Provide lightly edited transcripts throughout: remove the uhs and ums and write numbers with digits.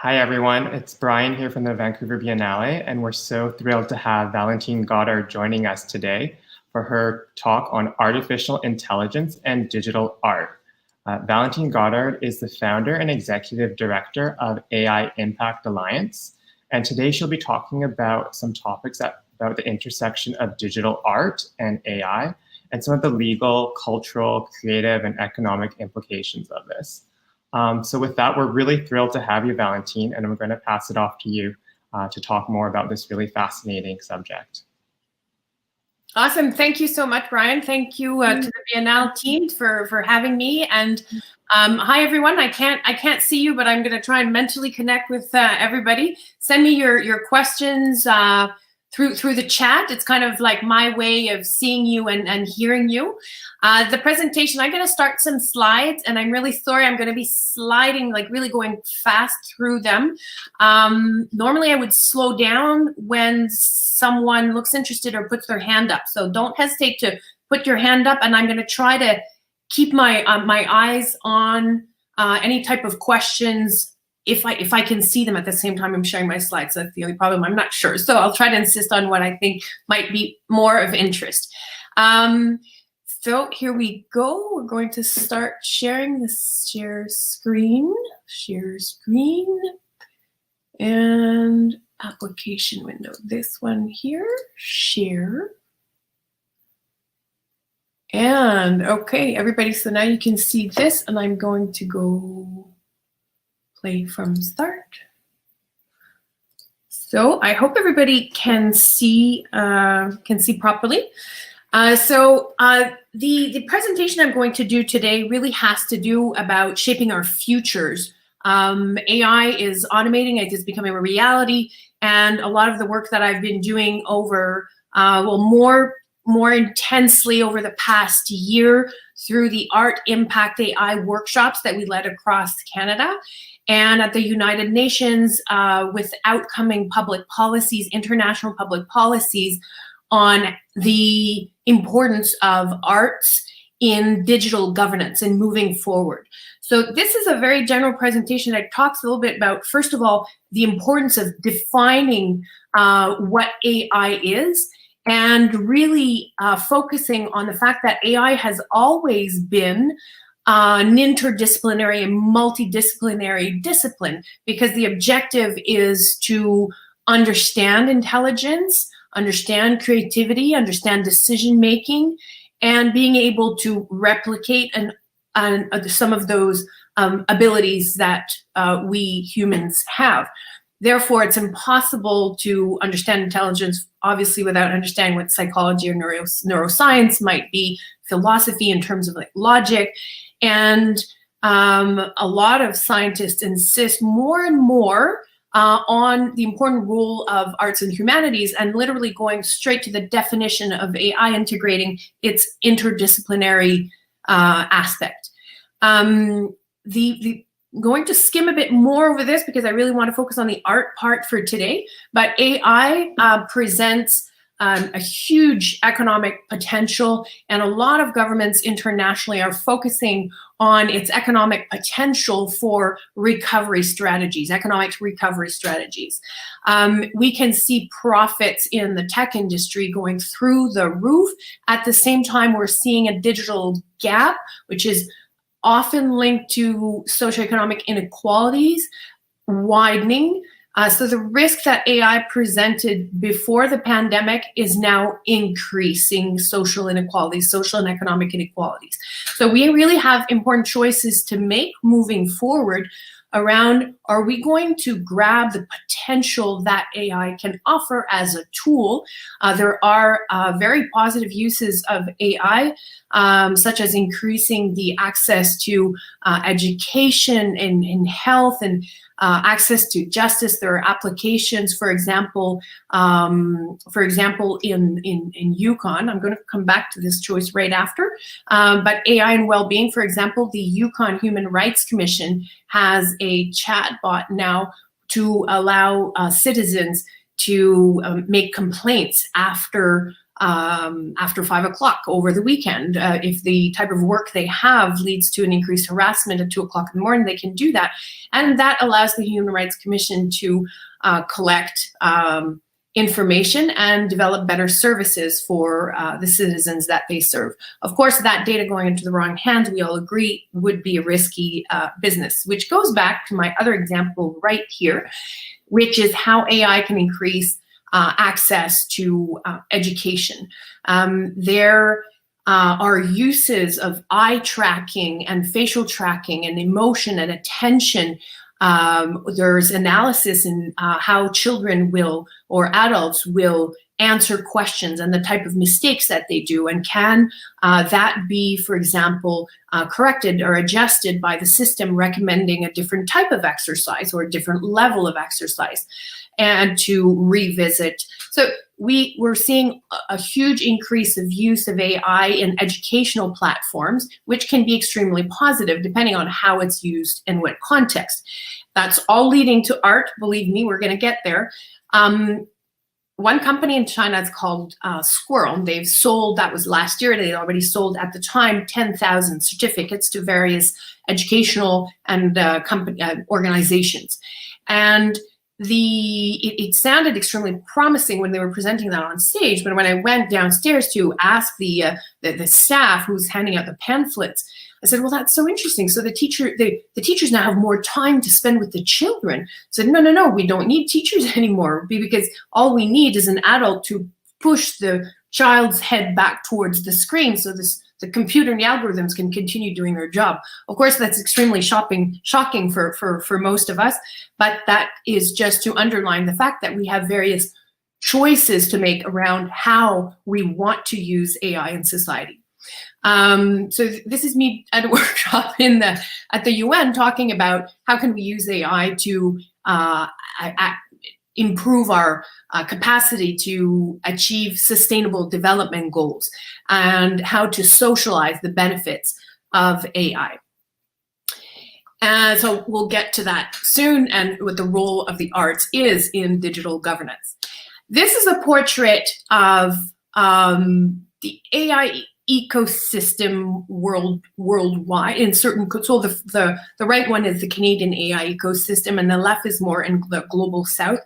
Hi, everyone. It's Brian here from the Vancouver Biennale, and we're so thrilled to have Valentine Goddard joining us today for her talk on artificial intelligence and digital art. Valentine Goddard is the founder and executive director of AI Impact Alliance, and today she'll be talking about some topics about the intersection of digital art and AI, and some of the legal, cultural, creative, and economic implications of this. So with that, we're really thrilled to have you, Valentine, and I'm going to pass it off to you to talk more about this really fascinating subject. Awesome. Thank you so much, Brian. Thank you to the Biennale team for having me. And hi, everyone. I can't see you, but I'm going to try and mentally connect with everybody. Send me your questions through the chat. It's kind of like my way of seeing you and hearing you. The presentation, I'm going to start some slides, and I'm really sorry, I'm going to be sliding, like really going fast through them. Normally I would slow down when someone looks interested or puts their hand up. So don't hesitate to put your hand up, and I'm going to try to keep my eyes on any type of questions if I can see them at the same time I'm sharing my slides. That's the only problem. I'm not sure. So I'll try to insist on what I think might be more of interest. So here we go. We're going to start sharing the share screen and application window. This one here, share. And okay, everybody, so now you can see this, and I'm going to go play from start. So I hope everybody can see properly. The presentation I'm going to do today really has to do about shaping our futures. AI is automating, it is becoming a reality, and a lot of the work that I've been doing over, more intensely over the past year through the Art Impact AI workshops that we led across Canada and at the United Nations with outcoming public policies, international public policies on the importance of arts in digital governance and moving forward. So this is a very general presentation that talks a little bit about, first of all, the importance of defining what AI is, and really focusing on the fact that AI has always been an interdisciplinary and multidisciplinary discipline, because the objective is to understand intelligence, understand creativity, understand decision-making, and being able to replicate some of those abilities that we humans have. Therefore, it's impossible to understand intelligence, obviously, without understanding what psychology or neuroscience might be, philosophy in terms of like logic. And a lot of scientists insist more and more on the important role of arts and humanities, and literally going straight to the definition of AI integrating its interdisciplinary aspect. Going to skim a bit more over this because I really want to focus on the art part for today, but AI presents a huge economic potential, and a lot of governments internationally are focusing on its economic potential for recovery strategies, economic recovery strategies. We can see profits in the tech industry going through the roof. At the same time, we're seeing a digital gap, which is often linked to socioeconomic inequalities widening. So the risk that AI presented before the pandemic is now increasing social inequalities, social and economic inequalities. So we really have important choices to make moving forward around, are we going to grab the potential that AI can offer as a tool? There are very positive uses of AI, such as increasing the access to education and health and access to justice. There are applications, for example, in Yukon. I'm going to come back to this choice right after. But AI and well-being, for example, the Yukon Human Rights Commission has a chatbot now to allow citizens to make complaints after after 5 o'clock over the weekend. If the type of work they have leads to an increased harassment at 2 o'clock in the morning, they can do that. And that allows the Human Rights Commission to collect information and develop better services for the citizens that they serve. Of course, that data going into the wrong hands, we all agree, would be a risky business, which goes back to my other example right here, which is how AI can increase access to education. There are uses of eye tracking and facial tracking and emotion and attention. There's analysis in how children will or adults will answer questions and the type of mistakes that they do, and can that be, for example, corrected or adjusted by the system recommending a different type of exercise or a different level of exercise, and to revisit. So we're seeing a huge increase of use of AI in educational platforms, which can be extremely positive depending on how it's used and what context. That's all leading to art. Believe me, we're going to get there. One company in China is called Squirrel. They've sold, that was last year, they'd already sold at the time 10,000 certificates to various educational and company organizations. And it sounded extremely promising when they were presenting that on stage, but when I went downstairs to ask the staff who's handing out the pamphlets, I said, well, that's so interesting. So the teachers now have more time to spend with the children. I said, no, we don't need teachers anymore, because all we need is an adult to push the child's head back towards the screen so the computer and the algorithms can continue doing their job. Of course, that's extremely shocking for most of us, but that is just to underline the fact that we have various choices to make around how we want to use AI in society. So this is me at a workshop at the UN talking about how can we use AI to improve our capacity to achieve sustainable development goals, and how to socialize the benefits of AI. And so we'll get to that soon, and what the role of the arts is in digital governance. This is a portrait of the AI ecosystem worldwide in certain, so the right one is the Canadian AI ecosystem, and the left is more in the global south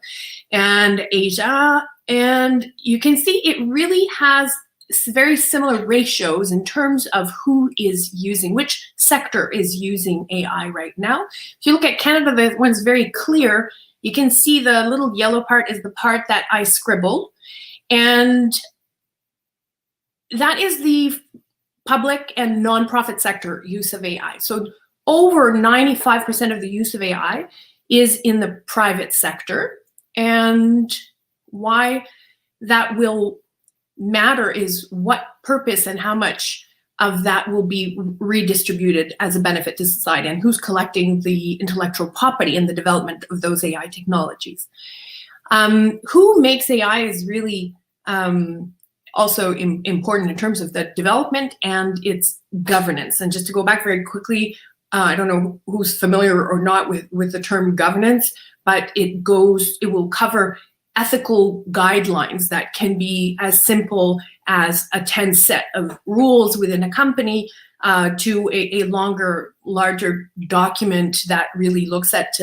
and Asia. And you can see it really has very similar ratios in terms of who is using, which sector is using AI right now. If you look at Canada, the one's very clear. You can see the little yellow part is the part that I scribbled, and that is the public and nonprofit sector use of AI. So over 95% of the use of AI is in the private sector. And why that will matter is what purpose and how much of that will be redistributed as a benefit to society, and who's collecting the intellectual property in the development of those AI technologies. Who makes AI is really also important in terms of the development and its governance. And just to go back very quickly, I don't know who's familiar or not with the term governance, but it will cover ethical guidelines that can be as simple as a 10 set of rules within a company to a larger document that really looks at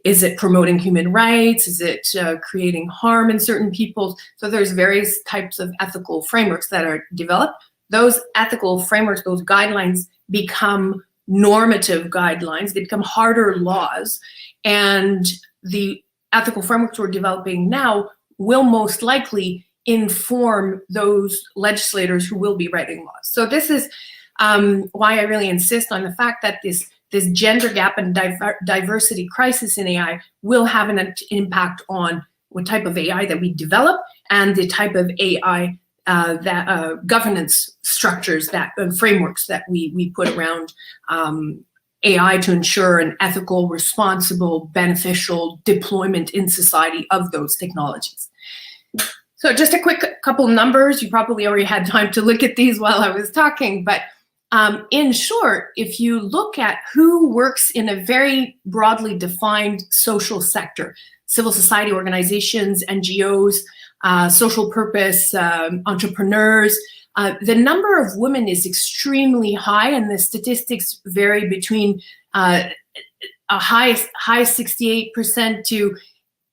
is it promoting human rights? Is it creating harm in certain people? So there's various types of ethical frameworks that are developed. Those ethical frameworks, those guidelines become normative guidelines. They become harder laws. And the ethical frameworks we're developing now will most likely inform those legislators who will be writing laws. So this is why I really insist on the fact that this gender gap and diversity crisis in AI will have an impact on what type of AI that we develop and the type of AI governance structures and frameworks that we put around AI to ensure an ethical, responsible, beneficial deployment in society of those technologies. So just a quick couple numbers. You probably already had time to look at these while I was talking, but in short, if you look at who works in a very broadly defined social sector, civil society organizations, NGOs, social purpose, entrepreneurs. The number of women is extremely high, and the statistics vary between a high 68% to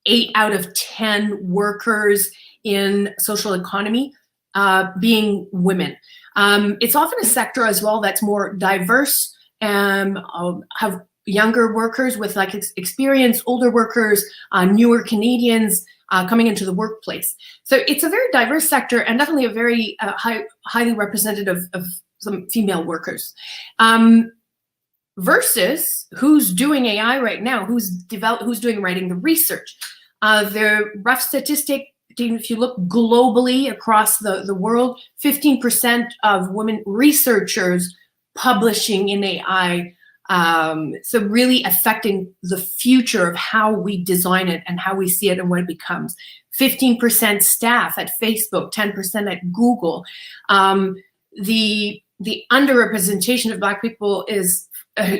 8 out of 10 workers in social economy being women. It's often a sector as well that's more diverse and have younger workers with like experience, older workers, newer Canadians coming into the workplace. So it's a very diverse sector and definitely a very highly representative of some female workers. Versus who's doing AI right now, who's doing writing the research. The rough statistic, if you look globally across the world, 15% of women researchers publishing in AI. So really affecting the future of how we design it and how we see it and what it becomes. 15% staff at Facebook, 10% at Google. The underrepresentation of Black people is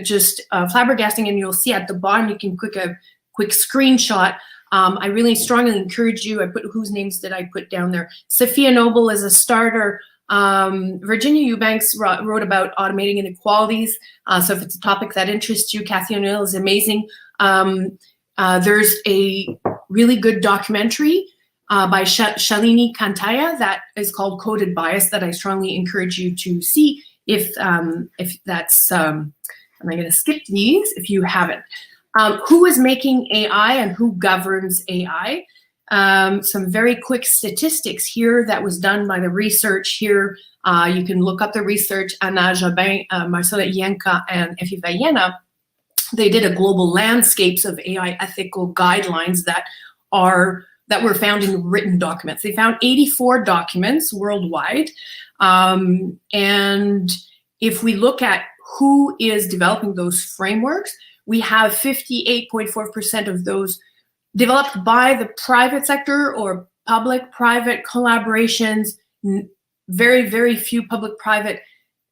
just flabbergasting, and you'll see at the bottom, you can quick screenshot. I really strongly encourage you. I put, whose names did I put down there? Sophia Noble is a starter. Virginia Eubanks wrote about automating inequalities. So if it's a topic that interests you, Kathy O'Neill is amazing. There's a really good documentary by Shalini Kantaya that is called Coded Bias that I strongly encourage you to see if that's, am I going to skip these if you haven't? Who is making AI and who governs AI? Some very quick statistics here that was done by the research here. You can look up the research. Anna Jabin, Marcela Yenka, and Effie Vallena. They did a global landscapes of AI ethical guidelines that were found in written documents. They found 84 documents worldwide. And if we look at who is developing those frameworks, we have 58.4% of those developed by the private sector or public-private collaborations, very, very few public-private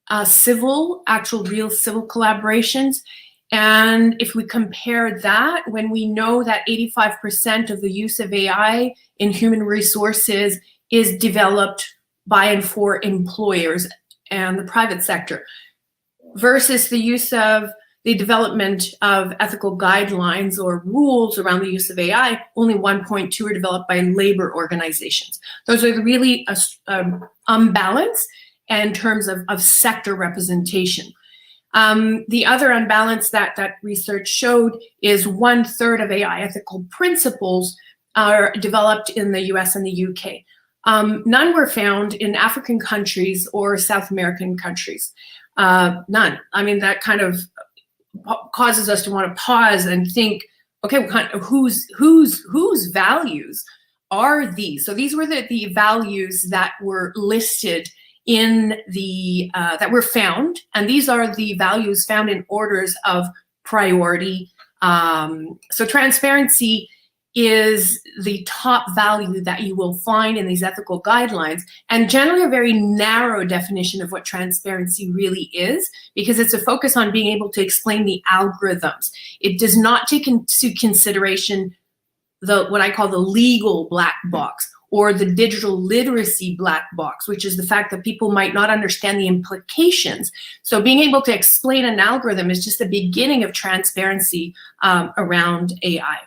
real civil collaborations. And if we compare that, when we know that 85% of the use of AI in human resources is developed by and for employers and the private sector, versus the use of the development of ethical guidelines or rules around the use of AI, only 1.2 are developed by labor organizations. Those are really unbalanced in terms of sector representation. The other unbalance that research showed is 1/3 of AI ethical principles are developed in the US and the UK. None were found in African countries or South American countries. None. I mean, that kind of causes us to want to pause and think, okay, what kind of, whose values are these? So these were the values that were listed in the that were found, and these are the values found in orders of priority. So transparency is the top value that you will find in these ethical guidelines, and generally a very narrow definition of what transparency really is, because it's a focus on being able to explain the algorithms. It does not take into consideration what I call the legal black box or the digital literacy black box, which is the fact that people might not understand the implications. So being able to explain an algorithm is just the beginning of transparency around AI.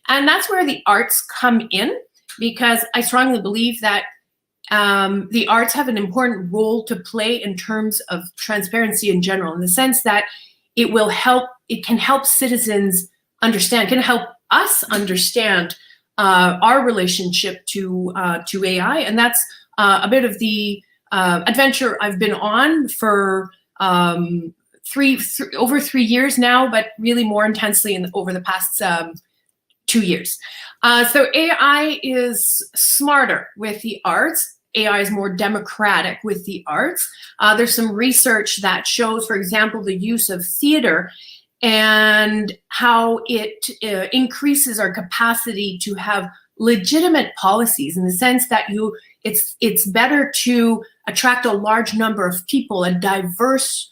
And that's where the arts come in, because I strongly believe that the arts have an important role to play in terms of transparency in general, in the sense that it can help citizens understand, can help us understand our relationship to AI. And that's a bit of the adventure I've been on for over 3 years now, but really more intensely over the past 2 years. So AI is smarter with the arts. AI is more democratic with the arts. There's some research that shows, for example, the use of theater and how it increases our capacity to have legitimate policies, in the sense that it's better to attract a large number of people, a diverse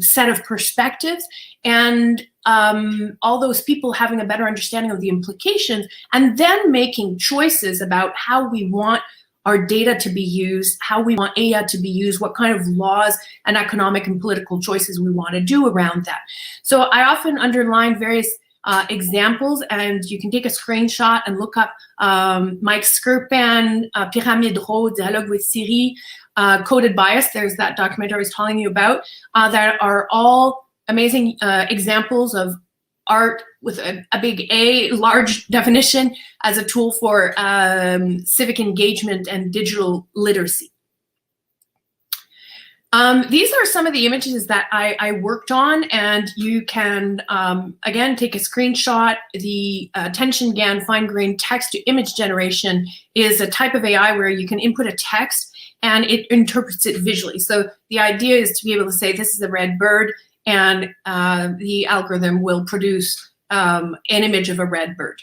set of perspectives, and all those people having a better understanding of the implications, and then making choices about how we want our data to be used, how we want AI to be used, what kind of laws and economic and political choices we want to do around that. So I often underline various examples, and you can take a screenshot and look up Mike Skirpan, Pyramide Rose, Dialogue with Siri, Coded Bias. There's that documentary I was telling you about, that are all amazing examples of art with a big A, large definition, as a tool for civic engagement and digital literacy. These are some of the images that I worked on, and you can, again, take a screenshot. The attention-GAN fine-grained text-to-image generation is a type of AI where you can input a text and it interprets it visually. So the idea is to be able to say, this is a red bird, and the algorithm will produce an image of a red bird.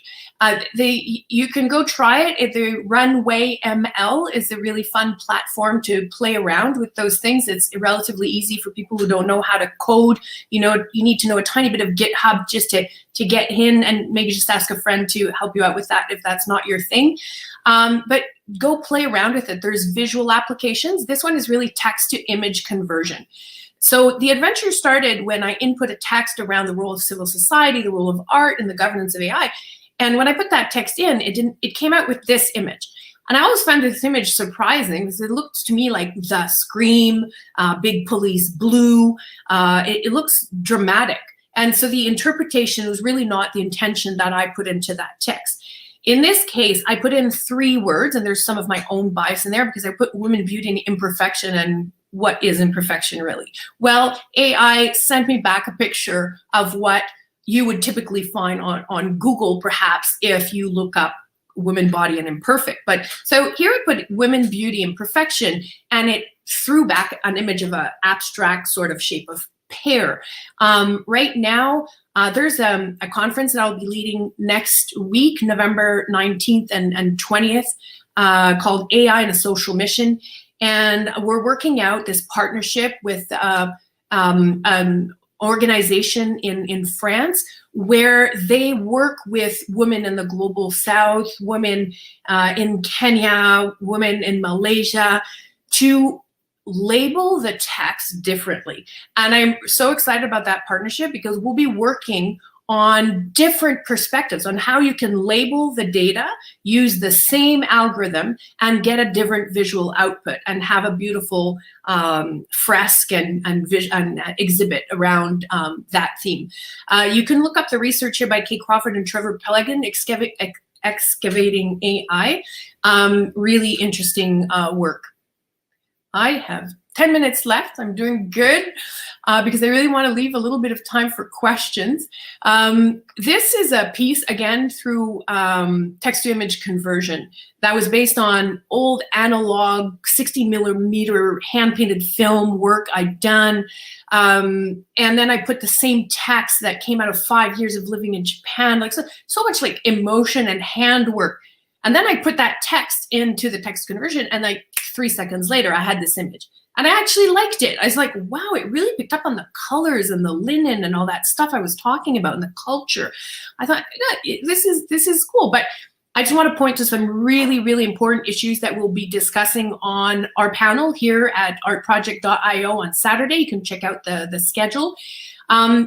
You can go try it. The Runway ML is a really fun platform to play around with those things. It's relatively easy for people who don't know how to code. You know, you need to know a tiny bit of GitHub just to get in, and maybe just ask a friend to help you out with that if that's not your thing. But go play around with it. There's visual applications. This one is really text to image conversion. So the adventure started when I input a text around the role of civil society, the role of art, and the governance of AI. And when I put that text in, it came out with this image. And I always found this image surprising because it looked to me like the Scream, Big Police Blue. It looks dramatic. And so the interpretation was really not the intention that I put into that text. In this case, I put in 3 words, and there's some of my own bias in there because I put women, beauty, and imperfection, and what is imperfection really? Well, AI sent me back a picture of what you would typically find on Google, perhaps, if you look up women, body, and imperfect. But so here I put women, beauty, imperfection, and it threw back an image of an abstract sort of shape of pear. Right now, there's a conference that I'll be leading next week, November 19th and 20th, called AI and a Social Mission. And we're working out this partnership with an organization in France where they work with women in the global south, women in Kenya, women in Malaysia, to label the text differently. And I'm so excited about that partnership because we'll be working on different perspectives on how you can label the data, use the same algorithm, and get a different visual output and have a beautiful fresque and exhibit around that theme. You can look up the research here by Kay Crawford and Trevor Pelican, Excavating AI. Really interesting work. I have 10 minutes left. I'm doing good because I really want to leave a little bit of time for questions. This is a piece, again, through text-to-image conversion that was based on old analog 60mm hand-painted film work I'd done. And then I put the same text that came out of 5 years of living in Japan, like so much like emotion and handwork. And then I put that text into the text conversion, and like 3 seconds later, I had this image. And I actually liked it. I was like, wow, it really picked up on the colors and the linen and all that stuff I was talking about and the culture. I thought, yeah, this is cool. But I just want to point to some really, really important issues that we'll be discussing on our panel here at artproject.io on Saturday. You can check out the schedule.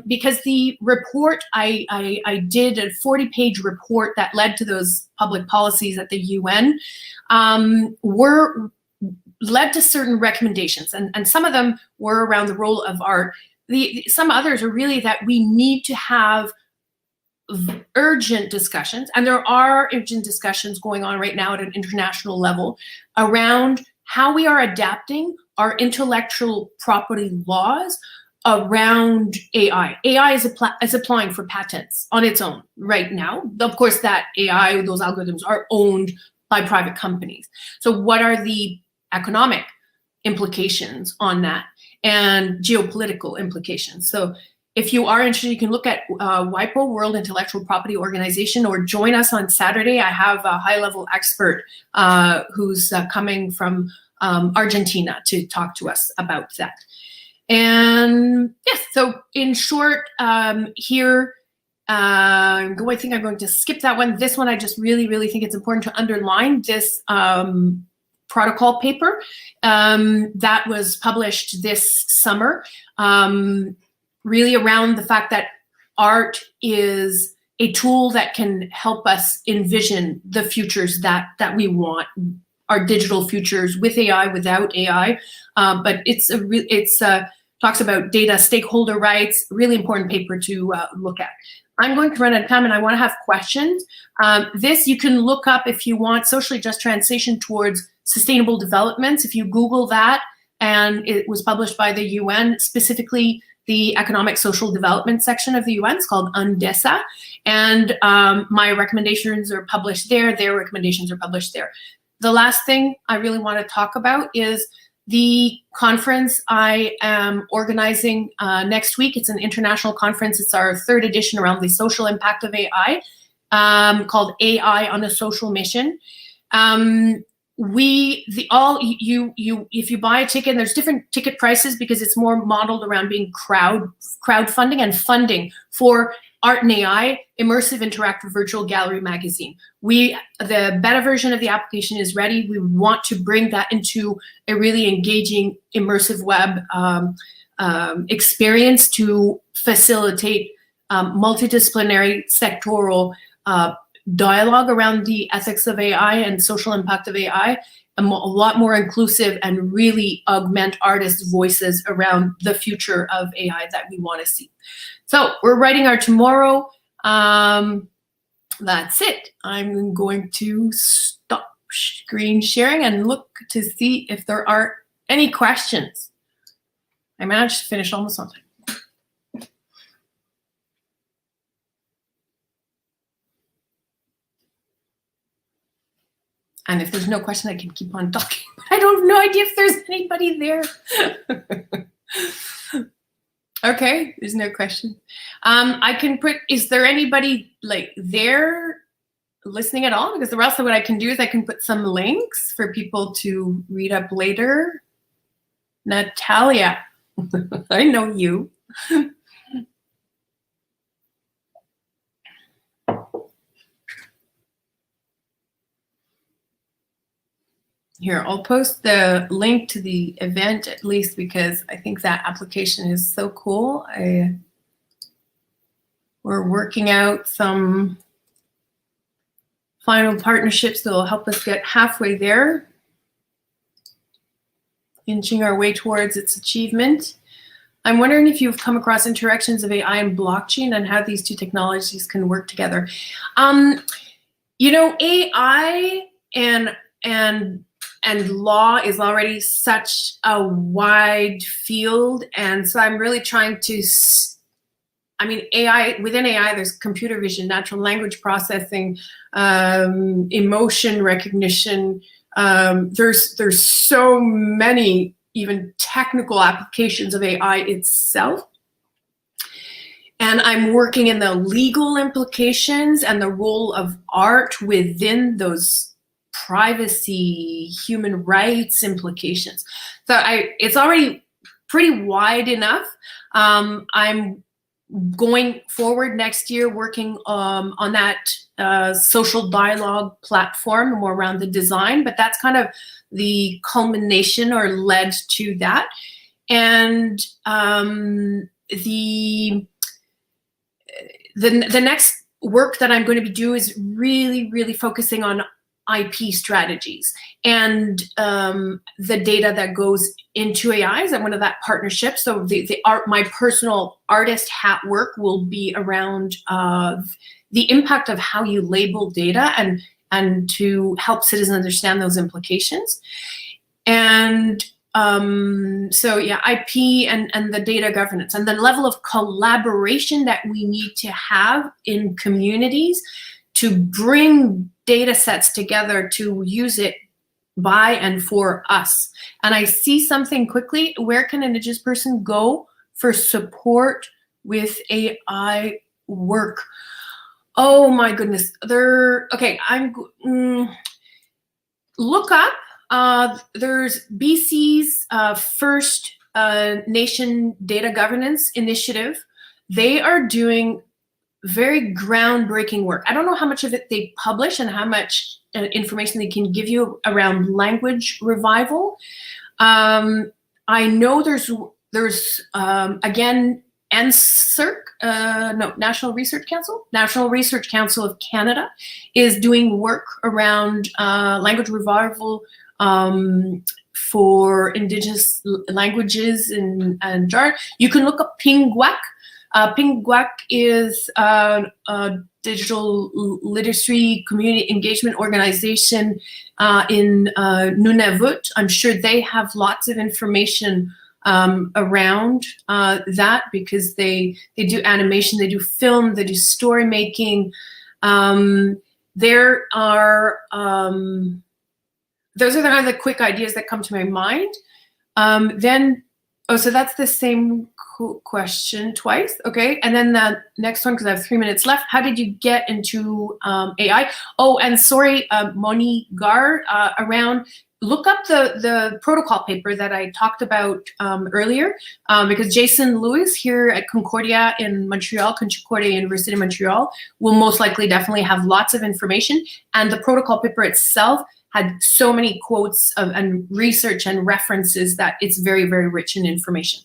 Because the report, I did a 40-page report that led to those public policies at the UN, were led to certain recommendations. And some of them were around the role of art. Some others are really that we need to have urgent discussions, and there are urgent discussions going on right now at an international level around how we are adapting our intellectual property laws around AI. AI is applying for patents on its own right now. Of course, that AI, those algorithms are owned by private companies. So what are the economic implications on that and geopolitical implications? So if you are interested, you can look at WIPO, World Intellectual Property Organization, or join us on Saturday. I have a high-level expert who's coming from Argentina to talk to us about that. And yes, so in short, here, I think I'm going to skip that one. This one, I just really think it's important to underline this protocol paper that was published this summer, really around the fact that art is a tool that can help us envision the futures that we want, our digital futures with AI, without AI. But it's talks about data stakeholder rights, really important paper to look at. I'm going to run out of time and I want to have questions. This you can look up if you want, socially just transition towards sustainable developments. If you Google that, and it was published by the UN, specifically the Economic Social Development section of the UN. It's called UNDESA. And my recommendations are published there. Their recommendations are published there. The last thing I really want to talk about is the conference I am organizing next week. It's an international conference. It's our 3rd edition around the social impact of AI, called AI on a Social Mission. If you buy a ticket, there's different ticket prices because it's more modeled around being crowdfunding and funding for Art and AI, immersive interactive virtual gallery magazine. The beta version of the application is ready. We want to bring that into a really engaging immersive web experience to facilitate multidisciplinary sectoral dialogue around the ethics of AI and social impact of AI, a lot more inclusive, and really augment artists' voices around the future of AI that we want to see. So we're writing our tomorrow. That's it. I'm going to stop screen sharing and look to see if there are any questions. I managed to finish almost on time. And if there's no question, I can keep on talking. But I don't have no idea if there's anybody there. Okay, there's no question. I can put, is there anybody like there listening at all? Because the rest of what I can do is I can put some links for people to read up later. Natalia, I know you. Here, I'll post the link to the event at least because I think that application is so cool. We're working out some final partnerships that will help us get halfway there, inching our way towards its achievement. I'm wondering if you've come across interactions of AI and blockchain and how these two technologies can work together. You know, AI and law is already such a wide field. And so I'm really trying to, AI, within AI, there's computer vision, natural language processing, emotion recognition. There's so many even technical applications of AI itself. And I'm working in the legal implications and the role of art within those privacy, human rights implications. So it's already pretty wide enough. I'm going forward next year working on that social dialogue platform, more around the design, but that's kind of the culmination or led to that. And the next work that I'm going to be doing is really focusing on IP strategies and the data that goes into AI is one of that partnership. So my personal artist hat work will be around the impact of how you label data and to help citizens understand those implications. And so yeah, IP and the data governance and the level of collaboration that we need to have in communities to bring data sets together to use it by and for us. And I see something quickly. Where can an Indigenous person go for support with AI work? Oh my goodness. Okay, look up. There's BC's first Nation Data Governance Initiative. They are doing very groundbreaking work. I don't know how much of it they publish and how much information they can give you around language revival. I know there's again, NSERC, National Research Council of Canada is doing work around language revival for Indigenous languages and jar. You can look up PingGuac. PingGuac is a digital literacy community engagement organization in Nunavut. I'm sure they have lots of information around that, because they do animation, they do film, they do story making. There are those are the quick ideas that come to my mind. So that's the same question twice. Okay, and then the next one, because I have 3 minutes left. How did you get into AI? Oh, and sorry, Moni Gar, around. Look up the protocol paper that I talked about earlier, because Jason Lewis here at Concordia in Montreal, Concordia University in Montreal, will most likely definitely have lots of information. And the protocol paper itself had so many quotes and research and references that it's very, very rich in information.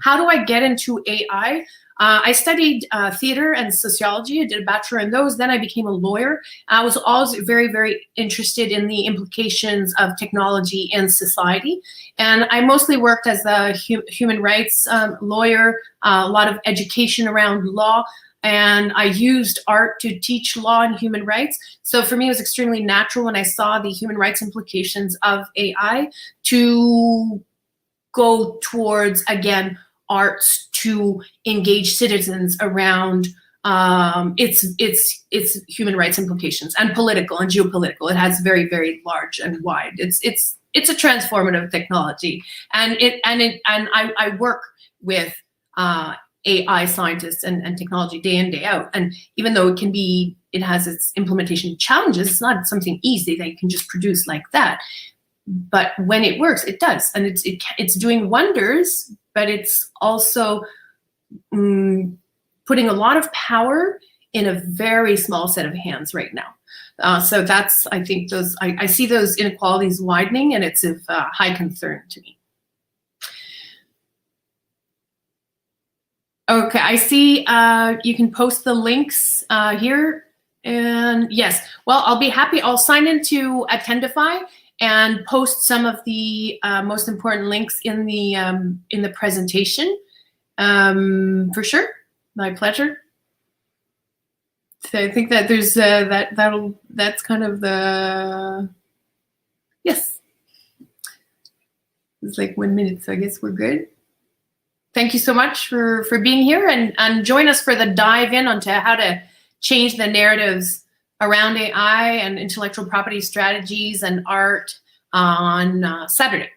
How do I get into AI? I studied theater and sociology. I did a bachelor in those. Then I became a lawyer. I was always very, very interested in the implications of technology in society. And I mostly worked as a human rights lawyer, a lot of education around law. And I used art to teach law and human rights. So for me, it was extremely natural when I saw the human rights implications of AI to go towards, again, arts to engage citizens around its human rights implications, and political and geopolitical. It has very, very large and wide. It's a transformative technology, and I work with AI scientists and technology day in, day out. And even though it has its implementation challenges, it's not something easy that you can just produce like that. But when it works, it does, and it's doing wonders. But it's also putting a lot of power in a very small set of hands right now. So that's, I think, I see those inequalities widening, and it's of high concern to me. Okay, I see you can post the links here. And yes, well, I'll be happy. I'll sign into Attendify and post some of the most important links in the presentation, for sure. My pleasure. So I think that there's that's kind of the, yes. It's like 1 minute, so I guess we're good. Thank you so much for being here, and join us for the dive in onto how to change the narratives around AI and intellectual property strategies and art on Saturday.